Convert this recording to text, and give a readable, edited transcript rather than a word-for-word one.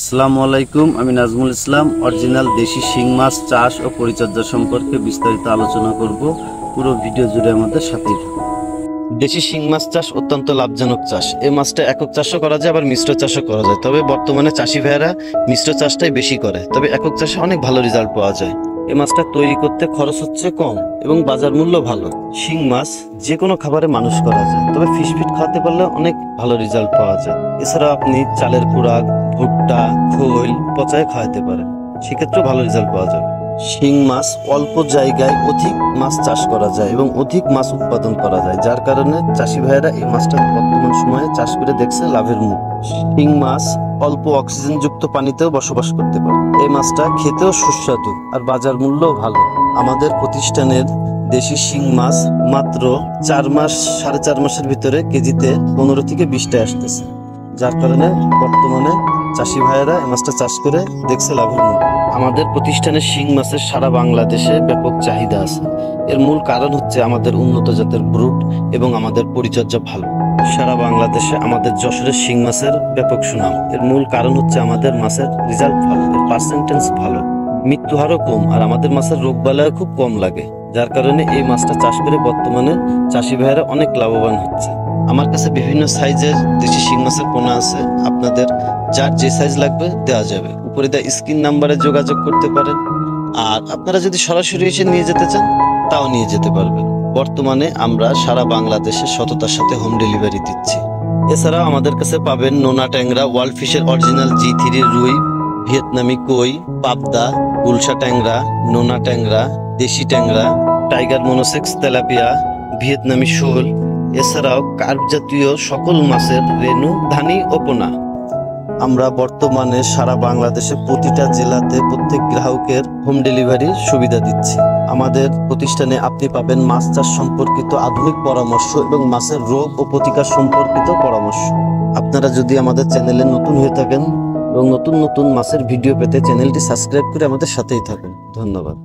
আসসালামু আলাইকুম, আমি নাজমুল ইসলাম। অরিজিনাল দেশি শিং মাছ চাষ ও পরিচর্যা সম্পর্কে বিস্তারিত আলোচনা করব। পুরো ভিডিও জুড়ে আমাদের সাথেই থাকুন। দেশি শিং মাছ চাষ অত্যন্ত লাভজনক চাষ। এই মাছটা একক চাষও করা যায়, আবার মিশ্র চাষও করা যায়। তবে বর্তমানে চাষি ভাইয়েরা মিশ্র চাষটাই বেশি করে, তবে একক চাষে অনেক ভালো রেজাল্ট পাওয়া যায়। এই মাছটা তৈরি করতে খরচ হচ্ছে কম এবং বাজার মূল্য ভালো। শিং মাছ যে কোনো খাবারে মানুষ করা যায়, তবে ফিশ ফিট খাওয়াতে পারলে অনেক ভালো রেজাল্ট পাওয়া যায়। এছাড়া আপনি চালের কুড়াক, ভুট্টা, খোল পচায় খাওয়াতে পারেন, সেক্ষেত্রেও ভালো রেজাল্ট পাওয়া যাবে। শিং মাছ অল্প জায়গায় অধিক মাছ চাষ করা যায় এবং অধিক মাছ উৎপাদন করা যায়, যার কারণে চাষি ভাইয়েরা এই মাছটা বর্তমান সময়ে চাষ করে দেখছে লাভের মুখ। শিং মাছ অল্প অক্সিজেন যুক্ত পানিতেও বসবাস করতে পারে। এই মাছটা খেতেও সুস্বাদু আর বাজার মূল্যও ভালো। আমাদের প্রতিষ্ঠানের দেশি শিং মাছ মাত্র 4 মাসের ভিতরে কেজিতে 15 থেকে 20 টাকা আসতেছে, যার কারণে বর্তমানে চাষি ভাইয়েরা এই মাছটা চাষ করে দেখছে লাভের মুখ। আমাদের প্রতিষ্ঠানের শিং মাছের সারা বাংলাদেশে ব্যাপক চাহিদা আছে। এর মূল কারণ হচ্ছে আমাদের উন্নত জাতের ব্রুড এবং আমাদের পরিচর্যা ভালো। সারা বাংলাদেশে আমাদের যশোরের শিং মাছের ব্যাপক সুনাম। এর মূল কারণ হচ্ছে আমাদের মাছের রেজাল্ট ভালো, এর পার্সেন্টেজ ভালো, মৃত্যু হারও কম, আর আমাদের মাছের রোগ বালাই খুব কম লাগে, যার কারণে এই মাছটা চাষ করে বর্তমানে চাষি ভাইয়েরা অনেক লাভবান হচ্ছে। আমার কাছে বিভিন্ন সাইজের দেশি শিং মাছের পোনা আছে, আপনাদের যার যে সাইজ লাগবে দেওয়া যাবে। উপরে দেওয়া স্ক্রিন নাম্বারে যোগাযোগ করতে পারেন, আর আপনারা যদি সরাসরি এসে নিয়ে যেতে চান তাও নিয়ে যেতে পারবেন। বর্তমানে আমরা সারা বাংলাদেশে সততার সাথে হোম ডেলিভারি দিচ্ছি। এছাড়াও আমাদের কাছে পাবেন নোনা ট্যাংরা, ওয়ার্ল্ড ফিশের অরিজিনাল G3 রুই, ভিয়েতনামি কই, পাবদা, গুলশা ট্যাংরা, নোনা ট্যাংরা, দেশি ট্যাংরা, টাইগার মনোসেক্স তেলাপিয়া, ভিয়েতনামি শোল, এছাড়াও কার্প জাতীয় সকল মাছের রেনু, ধানি ও পোনা। আমরা বর্তমানে সারা বাংলাদেশে প্রতিটা জেলাতে প্রত্যেক গ্রাহকের হোম ডেলিভারির সুবিধা দিচ্ছি। আমাদের প্রতিষ্ঠানে আপনি পাবেন মাছ চাষ সম্পর্কিত আধুনিক পরামর্শ এবং মাছের রোগ ও প্রতিকার সম্পর্কিত পরামর্শ। আপনারা যদি আমাদের চ্যানেলে নতুন হয়ে থাকেন এবং নতুন নতুন মাছের ভিডিও পেতে চ্যানেলটি সাবস্ক্রাইব করে আমাদের সাথেই থাকুন। ধন্যবাদ।